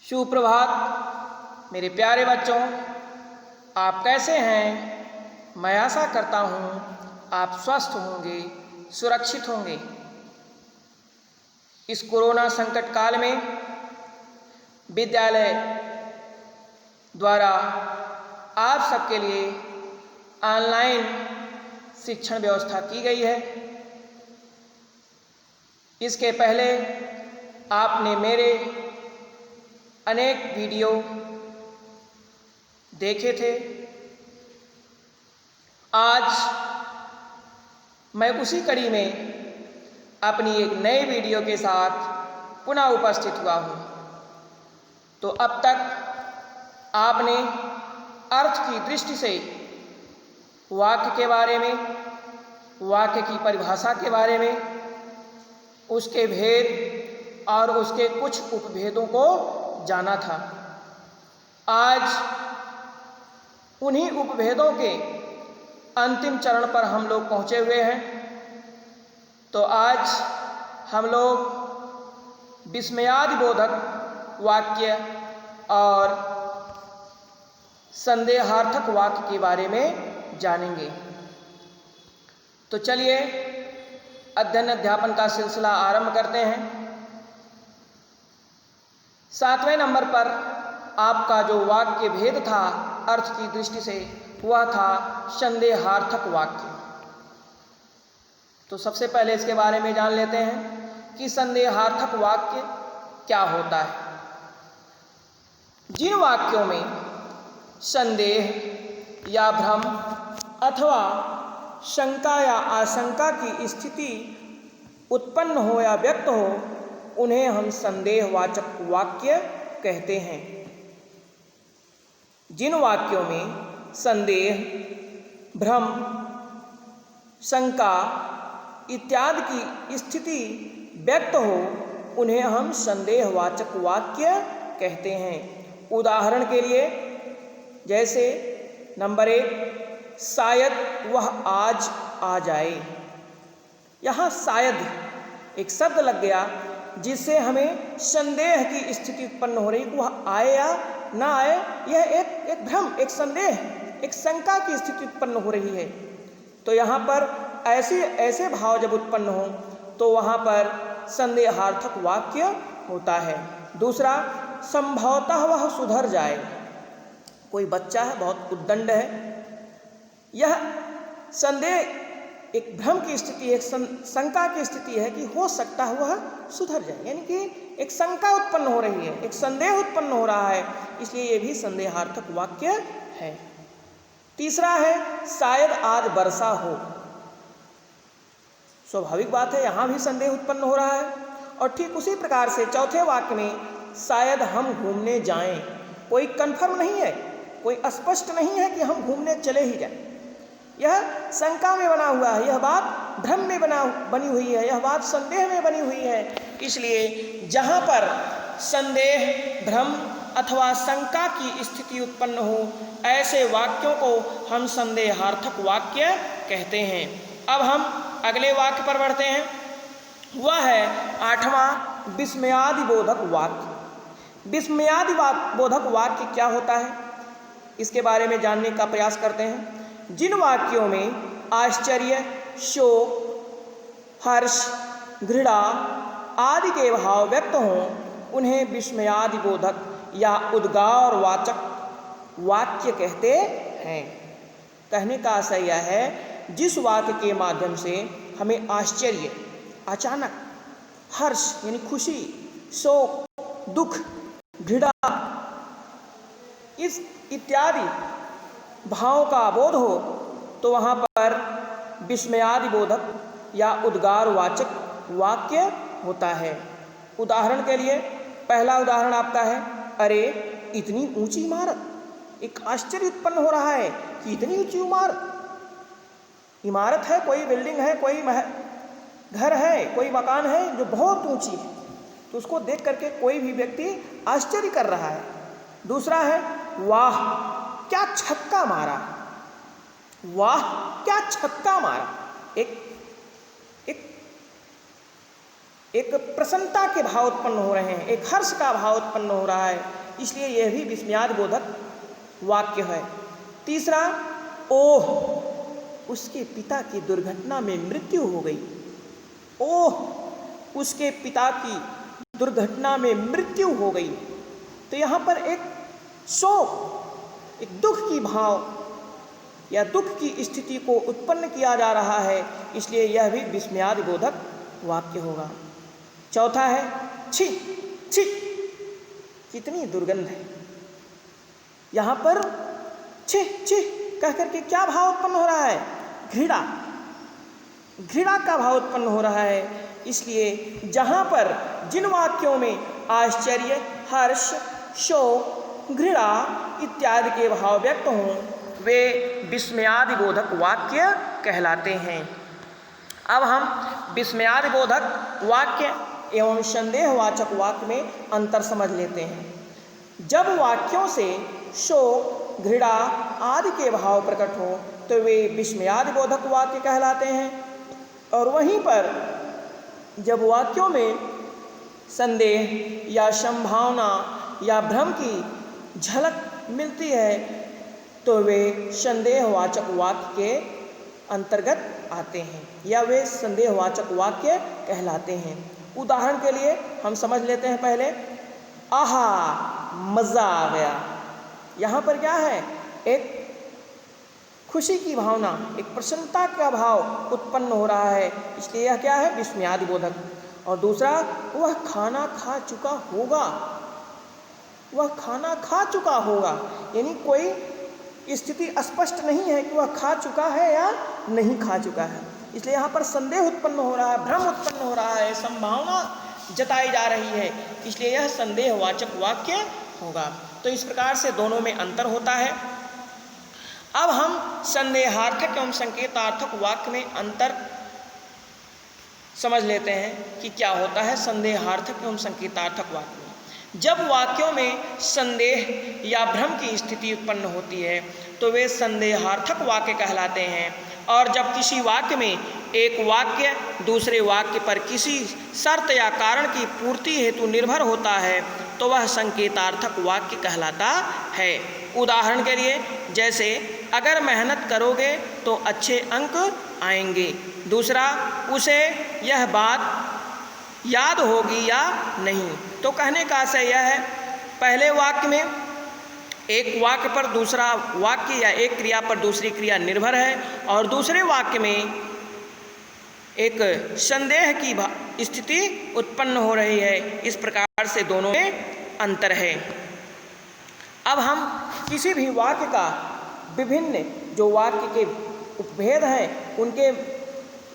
सुप्रभात मेरे प्यारे बच्चों, आप कैसे हैं? मैं आशा करता हूँ आप स्वस्थ होंगे, सुरक्षित होंगे। इस कोरोना संकट काल में विद्यालय द्वारा आप सबके लिए ऑनलाइन शिक्षण व्यवस्था की गई है। इसके पहले आपने मेरे अनेक वीडियो देखे थे। आज मैं उसी कड़ी में अपनी एक नए वीडियो के साथ पुनः उपस्थित हुआ हूँ। तो अब तक आपने अर्थ की दृष्टि से वाक्य के बारे में, वाक्य की परिभाषा के बारे में, उसके भेद और उसके कुछ उपभेदों को जाना था। आज उन्हीं उपभेदों के अंतिम चरण पर हम लोग पहुँचे हुए हैं। तो आज हम लोग विस्मयादिबोधक वाक्य और संदेहार्थक वाक्य के बारे में जानेंगे। तो चलिए अध्ययन अध्यापन का सिलसिला आरंभ करते हैं। 7वें नंबर पर आपका जो वाक्य भेद था अर्थ की दृष्टि से, वह था संदेहार्थक वाक्य। तो सबसे पहले इसके बारे में जान लेते हैं कि संदेहार्थक वाक्य क्या होता है। जिन वाक्यों में संदेह या भ्रम अथवा शंका या आशंका की स्थिति उत्पन्न हो या व्यक्त हो, उन्हें हम संदेहवाचक वाक्य कहते हैं। जिन वाक्यों में संदेह, भ्रम, शंका इत्यादि की स्थिति व्यक्त हो, उन्हें हम संदेहवाचक वाक्य कहते हैं। उदाहरण के लिए जैसे नंबर 1, शायद वह आज आ जाए। यहाँ शायद एक शब्द लग गया जिससे हमें संदेह की स्थिति उत्पन्न हो रही कि वह आए या ना आए। यह एक भ्रम, एक संदेह, एक शंका की स्थिति उत्पन्न हो रही है। तो यहाँ पर ऐसे भाव जब उत्पन्न हो तो वहाँ पर संदेहार्थक वाक्य होता है। दूसरा, संभवतः वह सुधर जाए। कोई बच्चा है, बहुत उद्दंड है, यह संदेह एक भ्रम की स्थिति, एक शंका की स्थिति है कि हो सकता है वह सुधर जाए, यानी कि एक शंका उत्पन्न हो रही है, एक संदेह उत्पन्न हो रहा है, इसलिए ये भी संदेहार्थक वाक्य है। तीसरा है, शायद आज वर्षा हो। स्वाभाविक बात है, यहाँ भी संदेह उत्पन्न हो रहा है। और ठीक उसी प्रकार से चौथे वाक्य में, शायद हम घूमने जाएं। कोई कन्फर्म नहीं है, कोई स्पष्ट नहीं है कि हम घूमने चले ही जाएं। यह शंका में बना हुआ है, यह बात भ्रम में बनी हुई है, यह बात संदेह में बनी हुई है। इसलिए जहाँ पर संदेह, भ्रम अथवा शंका की स्थिति उत्पन्न हो, ऐसे वाक्यों को हम संदेहार्थक वाक्य कहते हैं। अब हम अगले वाक्य पर बढ़ते हैं। वह है 8वां, विस्मयादिबोधक वाक्य। विस्मयादिबोधक वाक्य क्या होता है, इसके बारे में जानने का प्रयास करते हैं। जिन वाक्यों में आश्चर्य, शोक, हर्ष, घृणा आदि के भाव व्यक्त हों, उन्हें विस्मयादिबोधक या उद्गारवाचक वाक्य कहते हैं। कहने का आशय यह है, जिस वाक्य के माध्यम से हमें आश्चर्य, अचानक, हर्ष यानी खुशी, शोक, दुख, घृणा इस इत्यादि भाव का बोध हो, तो वहाँ पर विस्मयादिबोधक या उद्गारवाचक वाक्य होता है। उदाहरण के लिए पहला उदाहरण आपका है, अरे इतनी ऊंची इमारत। एक आश्चर्य उत्पन्न हो रहा है कि इतनी ऊंची इमारत है, कोई बिल्डिंग है, कोई घर है, कोई मकान है जो बहुत ऊंची है, तो उसको देख करके कोई भी व्यक्ति आश्चर्य कर रहा है। दूसरा है, वाह क्या छक्का मारा। वाह क्या छक्का मारा। एक प्रसन्नता के भाव उत्पन्न हो रहे हैं, एक हर्ष का भाव उत्पन्न हो रहा है, इसलिए यह भी विस्मयादि बोधक वाक्य है। तीसरा, ओह, उसके पिता की दुर्घटना में मृत्यु हो गई। ओह, उसके पिता की दुर्घटना में मृत्यु हो गई। तो यहाँ पर एक शोक, एक दुख की भाव या दुख की स्थिति को उत्पन्न किया जा रहा है, इसलिए यह भी विस्मयादि बोधक वाक्य होगा। चौथा है छी, छी, कितनी दुर्गंध है। यहाँ पर छी छी कह करके क्या भाव उत्पन्न हो रहा है? घृणा, घृणा का भाव उत्पन्न हो रहा है। इसलिए जहाँ पर जिन वाक्यों में आश्चर्य, हर्ष, शोक, घृणा इत्यादि के भाव व्यक्त हों, वे विस्मयादि बोधक वाक्य कहलाते हैं। अब हम विस्मयादि बोधक वाक्य एवं संदेहवाचक वाक्य में अंतर समझ लेते हैं। जब वाक्यों से शोक, घृणा आदि के भाव प्रकट हो तो वे विस्मयादि बोधक वाक्य कहलाते हैं, और वहीं पर जब वाक्यों में संदेह या संभावना या भ्रम की झलक मिलती है तो वे संदेहवाचक वाक्य के अंतर्गत आते हैं या वे संदेहवाचक वाक्य कहलाते हैं। उदाहरण के लिए हम समझ लेते हैं पहले, आहा, मज़ा आ गया। यहाँ पर क्या है? एक खुशी की भावना, एक प्रसन्नता का भाव उत्पन्न हो रहा है, इसलिए यह क्या है? विस्मयादि बोधक। और दूसरा, वह खाना खा चुका होगा, वह खाना खा चुका होगा, यानी कोई स्थिति स्पष्ट नहीं है कि वह खा चुका है या नहीं खा चुका है, इसलिए यहाँ पर संदेह उत्पन्न हो रहा है, भ्रम उत्पन्न हो रहा है, संभावना जताई जा रही है, इसलिए यह संदेहवाचक वाक्य होगा। तो इस प्रकार से दोनों में अंतर होता है। अब हम संदेहार्थक एवं संकेतार्थक वाक्य में अंतर समझ लेते हैं कि क्या होता है संदेहार्थक एवं संकेतार्थक वाक्य में। जब वाक्यों में संदेह या भ्रम की स्थिति उत्पन्न होती है तो वे संदेहार्थक वाक्य कहलाते हैं, और जब किसी वाक्य में एक वाक्य दूसरे वाक्य पर किसी शर्त या कारण की पूर्ति हेतु निर्भर होता है तो वह संकेतार्थक वाक्य कहलाता है। उदाहरण के लिए, जैसे अगर मेहनत करोगे तो अच्छे अंक आएंगे। दूसरा, उसे यह बात याद होगी या नहीं। तो कहने का आशय यह है, पहले वाक्य में एक वाक्य पर दूसरा वाक्य या एक क्रिया पर दूसरी क्रिया निर्भर है, और दूसरे वाक्य में एक संदेह की स्थिति उत्पन्न हो रही है। इस प्रकार से दोनों में अंतर है। अब हम किसी भी वाक्य का विभिन्न जो वाक्य के उपभेद हैं उनके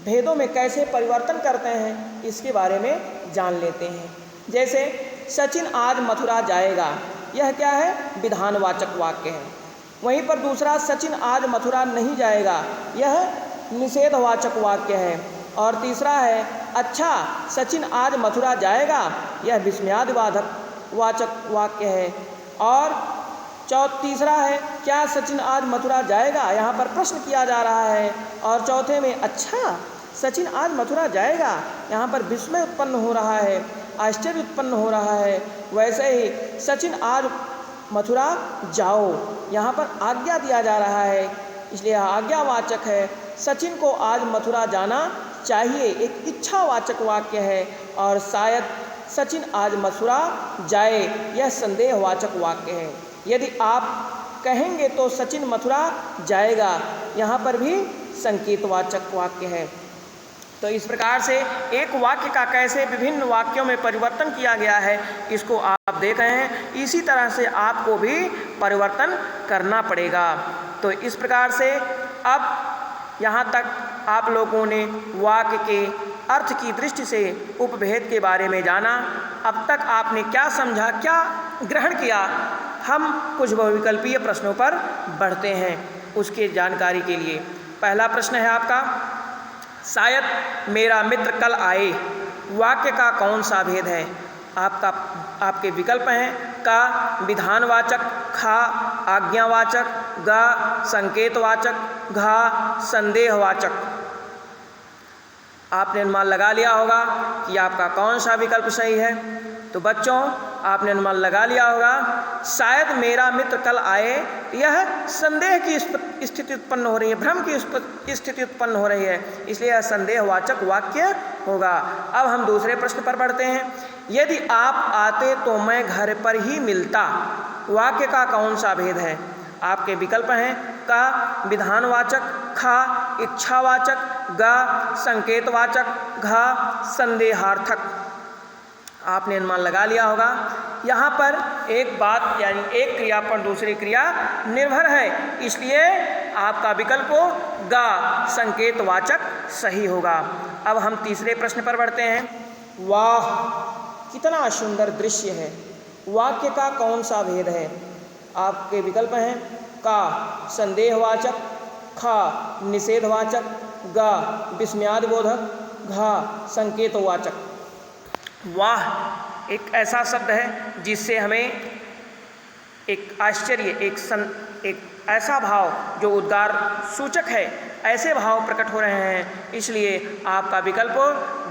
भेदों में कैसे परिवर्तन करते हैं इसके बारे में जान लेते हैं। जैसे सचिन आज मथुरा जाएगा, यह क्या है? विधानवाचक वाक्य है। वहीं पर दूसरा, सचिन आज मथुरा नहीं जाएगा, यह निषेधवाचक वाक्य है। और तीसरा है, अच्छा सचिन आज मथुरा जाएगा, यह विस्मयादि वाचक वाक्य है। और तीसरा है, क्या सचिन आज मथुरा जाएगा, यहाँ पर प्रश्न किया जा रहा है। और चौथे में, अच्छा सचिन आज मथुरा जाएगा, यहाँ पर विस्मय उत्पन्न हो रहा है, आश्चर्य उत्पन्न हो रहा है। वैसे ही सचिन आज मथुरा जाओ, यहाँ पर आज्ञा दिया जा रहा है, इसलिए आज्ञावाचक है। सचिन को आज मथुरा जाना चाहिए, एक इच्छावाचक वाक्य है। और शायद सचिन आज मथुरा जाए, यह संदेहवाचक वाक्य है। यदि आप कहेंगे तो सचिन मथुरा जाएगा, यहाँ पर भी संकेतवाचक वाक्य है। तो इस प्रकार से एक वाक्य का कैसे विभिन्न वाक्यों में परिवर्तन किया गया है इसको आप देख रहे हैं, इसी तरह से आपको भी परिवर्तन करना पड़ेगा। तो इस प्रकार से अब यहाँ तक आप लोगों ने वाक्य के अर्थ की दृष्टि से उपभेद के बारे में जाना। अब तक आपने क्या समझा, क्या ग्रहण किया? हम कुछ बहुविकल्पीय प्रश्नों पर बढ़ते हैं उसके जानकारी के लिए। पहला प्रश्न है आपका, शायद मेरा मित्र कल आए, वाक्य का कौन सा भेद है? आपके विकल्प हैं का विधानवाचक, खा आज्ञावाचक, गा संकेतवाचक, घा संदेहवाचक। आपने अनुमान लगा लिया होगा कि आपका कौन सा विकल्प सही है। तो बच्चों, आपने अनुमान लगा लिया होगा, शायद मेरा मित्र कल आए, यह संदेह की स्थिति उत्पन्न हो रही है, भ्रम की स्थिति उत्पन्न हो रही है, इसलिए यह संदेहवाचक वाक्य होगा। अब हम दूसरे प्रश्न पर बढ़ते हैं। यदि आप आते तो मैं घर पर ही मिलता, वाक्य का कौन सा भेद है? आपके विकल्प हैं का विधानवाचक, खा इच्छावाचक, गा संकेतवाचक, घा संदेहार्थक। आपने अनुमान लगा लिया होगा। यहाँ पर एक बात यानी एक क्रिया पर दूसरी क्रिया निर्भर है, इसलिए आपका विकल्प गा संकेतवाचक सही होगा। अब हम तीसरे प्रश्न पर बढ़ते हैं। वाह कितना सुंदर दृश्य है, वाक्य का कौन सा भेद है? आपके विकल्प हैं का संदेहवाचक, खा निषेधवाचक, गा विस्मयादिबोधक, घा संकेतवाचक। वाह एक ऐसा शब्द है जिससे हमें एक आश्चर्य, एक ऐसा भाव जो उद्गार सूचक है, ऐसे भाव प्रकट हो रहे हैं, इसलिए आपका विकल्प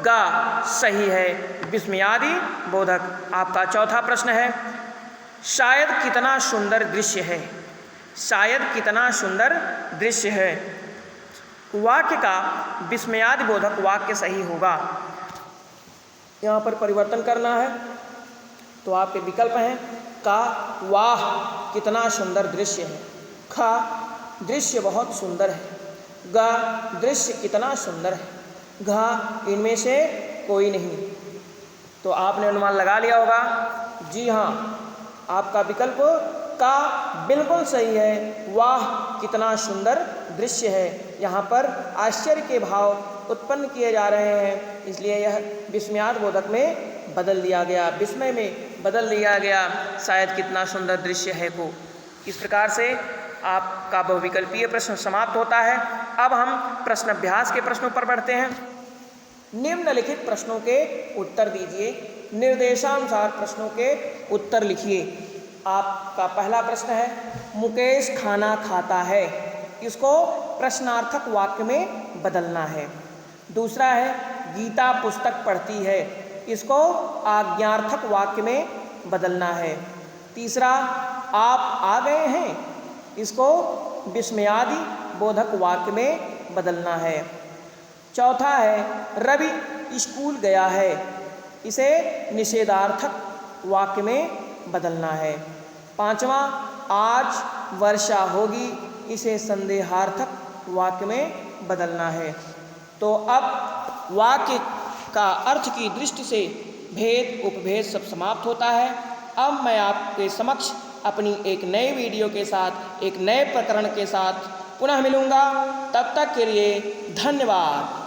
गा सही है, विस्मयादि बोधक। आपका चौथा प्रश्न है, शायद कितना सुंदर दृश्य है, शायद कितना सुंदर दृश्य है। वाक्य का विस्मयादि बोधक वाक्य सही होगा। यहाँ पर परिवर्तन करना है तो आपके विकल्प हैं का वाह कितना सुंदर दृश्य है, खा दृश्य बहुत सुंदर है, गा दृश्य कितना सुंदर है, घा इनमें से कोई नहीं। तो आपने अनुमान लगा लिया होगा। जी हाँ, आपका विकल्प का बिल्कुल सही है, वाह कितना सुंदर दृश्य है। यहाँ पर आश्चर्य के भाव उत्पन्न किए जा रहे हैं, इसलिए यह विस्मयाद बोधक में बदल दिया गया, विस्मय में बदल दिया गया, शायद कितना सुंदर दृश्य है को। इस प्रकार से आपका बहुविकल्पीय प्रश्न समाप्त होता है। अब हम प्रश्न अभ्यास के प्रश्नों पर बढ़ते हैं। निम्नलिखित प्रश्नों के उत्तर दीजिए, निर्देशानुसार प्रश्नों के उत्तर लिखिए। आपका पहला प्रश्न है, मुकेश खाना खाता है, इसको प्रश्नार्थक वाक्य में बदलना है। दूसरा है, गीता पुस्तक पढ़ती है, इसको आज्ञार्थक वाक्य में बदलना है। तीसरा, आप आ गए हैं, इसको विस्मयादि बोधक वाक्य में बदलना है। चौथा है, रवि स्कूल गया है, इसे निषेधार्थक वाक्य में बदलना है। पांचवा, आज वर्षा होगी, इसे संदेहार्थक वाक्य में बदलना है। तो अब वाक्य का अर्थ की दृष्टि से भेद उपभेद सब समाप्त होता है। अब मैं आपके समक्ष अपनी एक नए वीडियो के साथ, एक नए प्रकरण के साथ पुनः मिलूँगा। तब तक के लिए धन्यवाद।